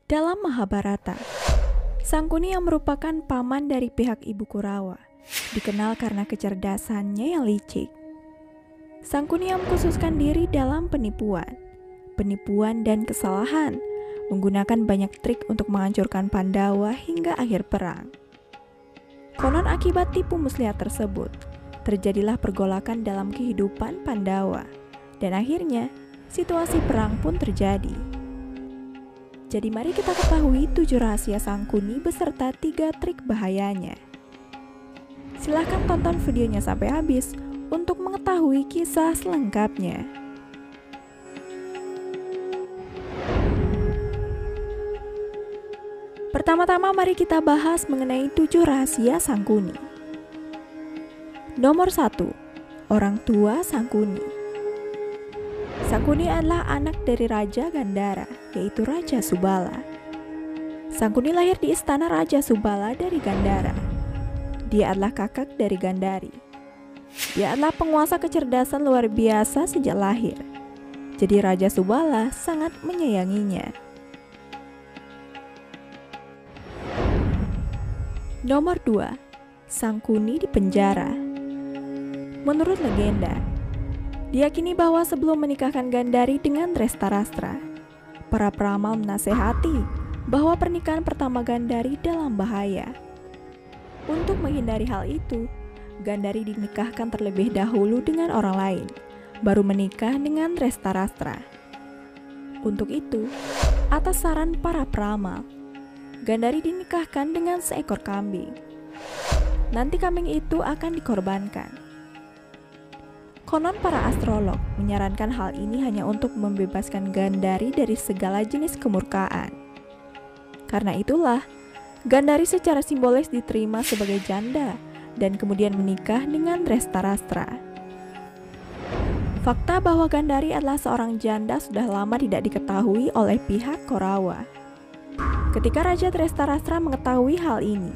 Dalam Mahabharata, Sangkuni yang merupakan paman dari pihak ibu Kurawa dikenal karena kecerdasannya yang licik. Sangkuni yang mengkhususkan diri dalam penipuan dan kesalahan, menggunakan banyak trik untuk menghancurkan Pandawa hingga akhir perang. Konon akibat tipu muslihat tersebut, terjadilah pergolakan dalam kehidupan Pandawa, dan akhirnya situasi perang pun terjadi. Jadi mari kita ketahui 7 rahasia Sangkuni beserta 3 trik bahayanya. Silahkan tonton videonya sampai habis untuk mengetahui kisah selengkapnya. Pertama-tama mari kita bahas mengenai 7 rahasia Sangkuni. Nomor 1. Orang tua Sangkuni. Sangkuni adalah anak dari Raja Gandhara, yaitu Raja Subala. Sangkuni lahir di istana Raja Subala dari Gandhara. Dia adalah kakak dari Gandhari. Dia adalah penguasa kecerdasan luar biasa sejak lahir. Jadi Raja Subala sangat menyayanginya. Nomor 2. Sangkuni di penjara. Menurut legenda, diyakini bahwa sebelum menikahkan Gandhari dengan Drestarastra, para peramal menasehati bahwa pernikahan pertama Gandhari dalam bahaya. Untuk menghindari hal itu, Gandhari dinikahkan terlebih dahulu dengan orang lain, baru menikah dengan Drestarastra. Untuk itu, atas saran para peramal, Gandhari dinikahkan dengan seekor kambing. Nanti kambing itu akan dikorbankan. Konon para astrolog menyarankan hal ini hanya untuk membebaskan Gandhari dari segala jenis kemurkaan. Karena itulah, Gandhari secara simbolis diterima sebagai janda dan kemudian menikah dengan Drestarastra. Fakta bahwa Gandhari adalah seorang janda sudah lama tidak diketahui oleh pihak Korawa. Ketika Raja Drestarastra mengetahui hal ini,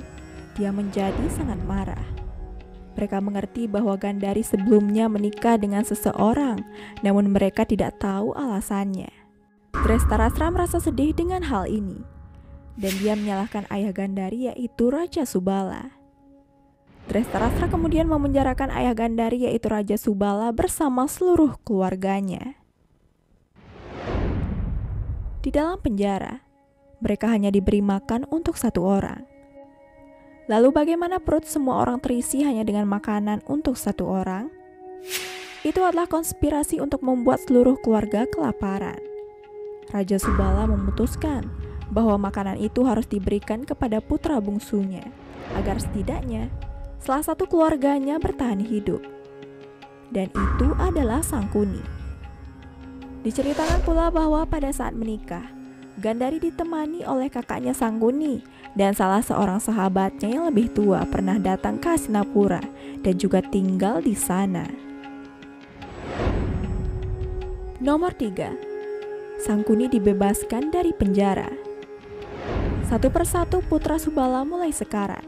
dia menjadi sangat marah. Mereka mengerti bahwa Gandhari sebelumnya menikah dengan seseorang, namun mereka tidak tahu alasannya. Drestarastra merasa sedih dengan hal ini, dan dia menyalahkan ayah Gandhari yaitu Raja Subala. Drestarastra kemudian memenjarakan ayah Gandhari yaitu Raja Subala bersama seluruh keluarganya. Di dalam penjara, mereka hanya diberi makan untuk 1 orang. Lalu bagaimana perut semua orang terisi hanya dengan makanan untuk 1 orang? Itu adalah konspirasi untuk membuat seluruh keluarga kelaparan. Raja Subala memutuskan bahwa makanan itu harus diberikan kepada putra bungsunya, agar setidaknya salah satu keluarganya bertahan hidup. Dan itu adalah Sangkuni. Diceritakan pula bahwa pada saat menikah, Gandhari ditemani oleh kakaknya Sangkuni dan salah seorang sahabatnya yang lebih tua pernah datang ke Hastinapura dan juga tinggal di sana. Nomor 3. Sangkuni dibebaskan dari penjara. Satu persatu putra Subala mulai sekarat.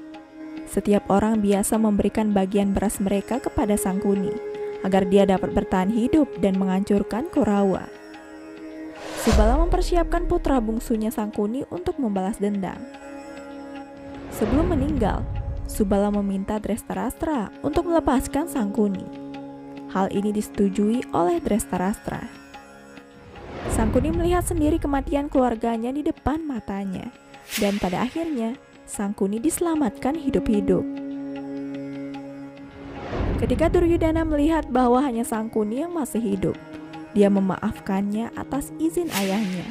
Setiap orang biasa memberikan bagian beras mereka kepada Sangkuni agar dia dapat bertahan hidup dan menghancurkan Korawa. Subala mempersiapkan putra bungsunya Sangkuni untuk membalas dendam. Sebelum meninggal, Subala meminta Drestarastra untuk melepaskan Sangkuni. Hal ini disetujui oleh Drestarastra. Sangkuni melihat sendiri kematian keluarganya di depan matanya, dan pada akhirnya Sangkuni diselamatkan hidup-hidup. Ketika Duryudana melihat bahwa hanya Sangkuni yang masih hidup, dia memaafkannya atas izin ayahnya,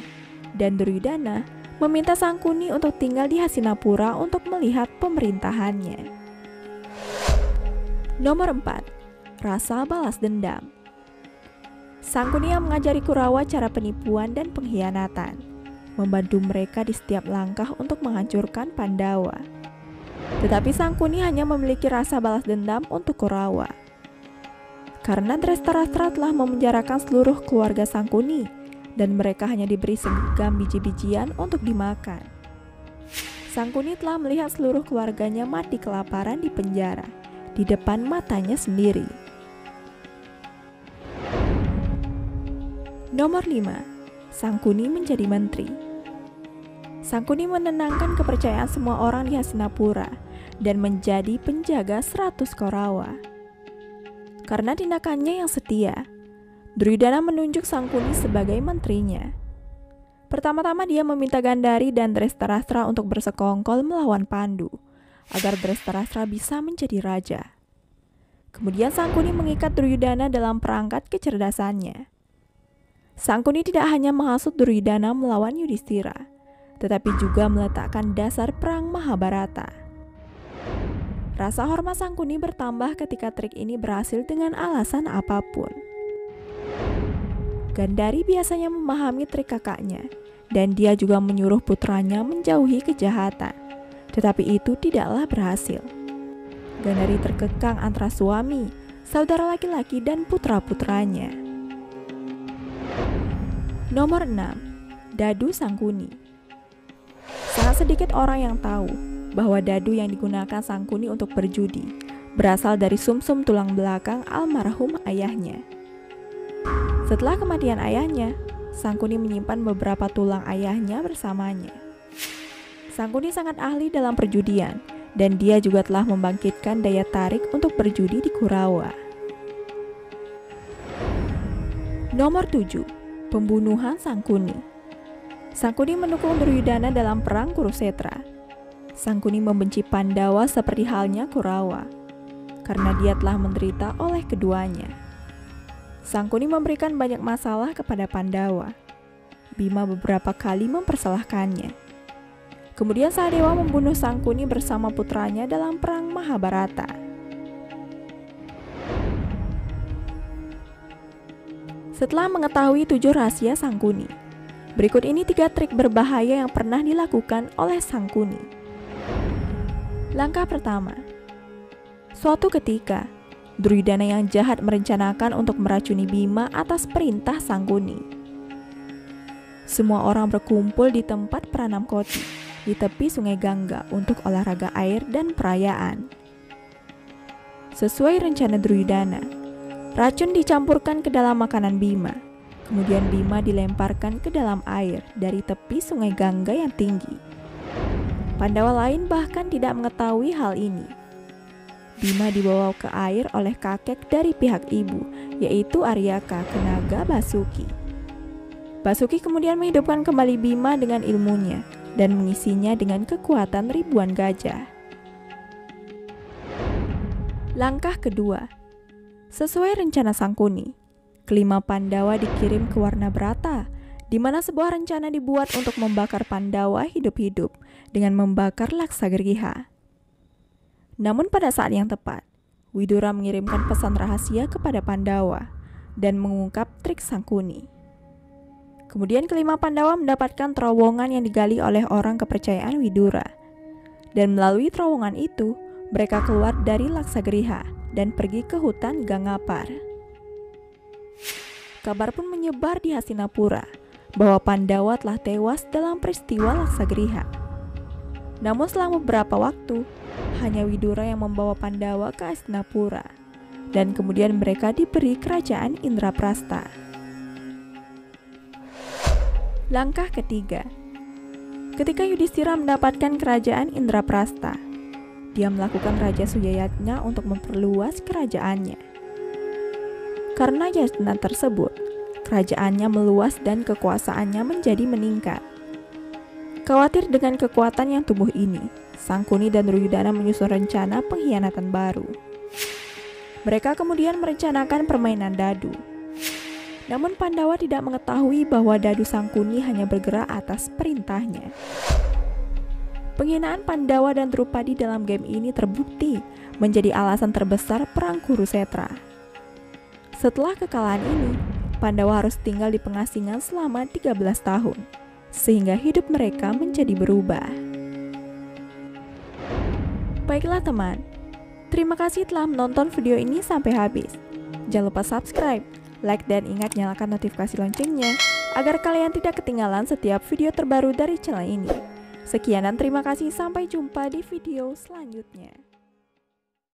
dan Duryudana meminta Sangkuni untuk tinggal di Hastinapura untuk melihat pemerintahannya. Nomor 4. Rasa balas dendam. Sangkuni yang mengajari Kurawa cara penipuan dan pengkhianatan, membantu mereka di setiap langkah untuk menghancurkan Pandawa. Tetapi Sangkuni hanya memiliki rasa balas dendam untuk Kurawa. Karena Drestarastra telah memenjarakan seluruh keluarga Sangkuni, dan mereka hanya diberi segenggam biji-bijian untuk dimakan. Sangkuni telah melihat seluruh keluarganya mati kelaparan di penjara, di depan matanya sendiri. Nomor 5. Sangkuni menjadi menteri. Sangkuni menenangkan kepercayaan semua orang di Hastinapura dan menjadi penjaga 100 Korawa. Karena tindakannya yang setia, Duryudana menunjuk Sangkuni sebagai menterinya. Pertama-tama dia meminta Gandhari dan Drestharashtra untuk bersekongkol melawan Pandu, agar Drestharashtra bisa menjadi raja. Kemudian Sangkuni mengikat Duryudana dalam perangkat kecerdasannya. Sangkuni tidak hanya menghasut Duryudana melawan Yudhishthira, tetapi juga meletakkan dasar perang Mahabharata. Rasa hormat Sangkuni bertambah ketika trik ini berhasil dengan alasan apapun. Gandhari biasanya memahami trik kakaknya, dan dia juga menyuruh putranya menjauhi kejahatan, tetapi itu tidaklah berhasil. Gandhari terkekang antara suami, saudara laki-laki, dan putra-putranya. Nomor 6. Dadu Sangkuni. Sangat sedikit orang yang tahu bahwa dadu yang digunakan Sangkuni untuk berjudi berasal dari sumsum tulang belakang almarhum ayahnya. Setelah kematian ayahnya, Sangkuni menyimpan beberapa tulang ayahnya bersamanya. Sangkuni sangat ahli dalam perjudian, dan dia juga telah membangkitkan daya tarik untuk berjudi di Kurawa. Nomor 7. Pembunuhan Sangkuni. Sangkuni mendukung Duryudana dalam perang Kurusetra. Sangkuni membenci Pandawa seperti halnya Kurawa, karena dia telah menderita oleh keduanya. Sangkuni memberikan banyak masalah kepada Pandawa. Bima beberapa kali mempersalahkannya. Kemudian Sahadewa membunuh Sangkuni bersama putranya dalam perang Mahabharata. Setelah mengetahui 7 rahasia Sangkuni, berikut ini 3 trik berbahaya yang pernah dilakukan oleh Sangkuni. Langkah pertama. Suatu ketika, Duryudana yang jahat merencanakan untuk meracuni Bima atas perintah Sangkuni. Semua orang berkumpul di tempat Pranamkoti, di tepi sungai Gangga untuk olahraga air dan perayaan. Sesuai rencana Duryudana, racun dicampurkan ke dalam makanan Bima. Kemudian Bima dilemparkan ke dalam air dari tepi sungai Gangga yang tinggi. Pandawa lain bahkan tidak mengetahui hal ini. Bima dibawa ke air oleh kakek dari pihak ibu, yaitu Aryaka Kenaga Basuki. Basuki kemudian menghidupkan kembali Bima dengan ilmunya dan mengisinya dengan kekuatan ribuan gajah. Langkah kedua. Sesuai rencana Sangkuni, kelima Pandawa dikirim ke Warnabrata, di mana sebuah rencana dibuat untuk membakar Pandawa hidup-hidup dengan membakar Laksagriha. Namun pada saat yang tepat, Widura mengirimkan pesan rahasia kepada Pandawa dan mengungkap trik Sangkuni. Kemudian kelima Pandawa mendapatkan terowongan yang digali oleh orang kepercayaan Widura. Dan melalui terowongan itu, mereka keluar dari Laksagriha dan pergi ke hutan Gangapar. Kabar pun menyebar di Hastinapura bahwa Pandawa telah tewas dalam peristiwa Laksagriha. Namun selama beberapa waktu, hanya Widura yang membawa Pandawa ke Hastinapura, dan kemudian mereka diberi kerajaan Indraprastha. Langkah ketiga. Ketika Yudhishthira mendapatkan kerajaan Indraprastha, dia melakukan Raja Suyayatna untuk memperluas kerajaannya. Karena yatna tersebut, kerajaannya meluas dan kekuasaannya menjadi meningkat. Khawatir dengan kekuatan yang tumbuh ini, Sangkuni dan Duryudana menyusun rencana pengkhianatan baru. Mereka kemudian merencanakan permainan dadu. Namun Pandawa tidak mengetahui bahwa dadu Sangkuni hanya bergerak atas perintahnya. Penghinaan Pandawa dan Drupadi dalam game ini terbukti menjadi alasan terbesar perang Kurusetra. Setelah kekalahan ini, Pandawa harus tinggal di pengasingan selama 13 tahun, sehingga hidup mereka menjadi berubah. Baiklah teman, terima kasih telah menonton video ini sampai habis. Jangan lupa subscribe, like, dan ingat nyalakan notifikasi loncengnya agar kalian tidak ketinggalan setiap video terbaru dari channel ini. Sekian dan terima kasih, sampai jumpa di video selanjutnya.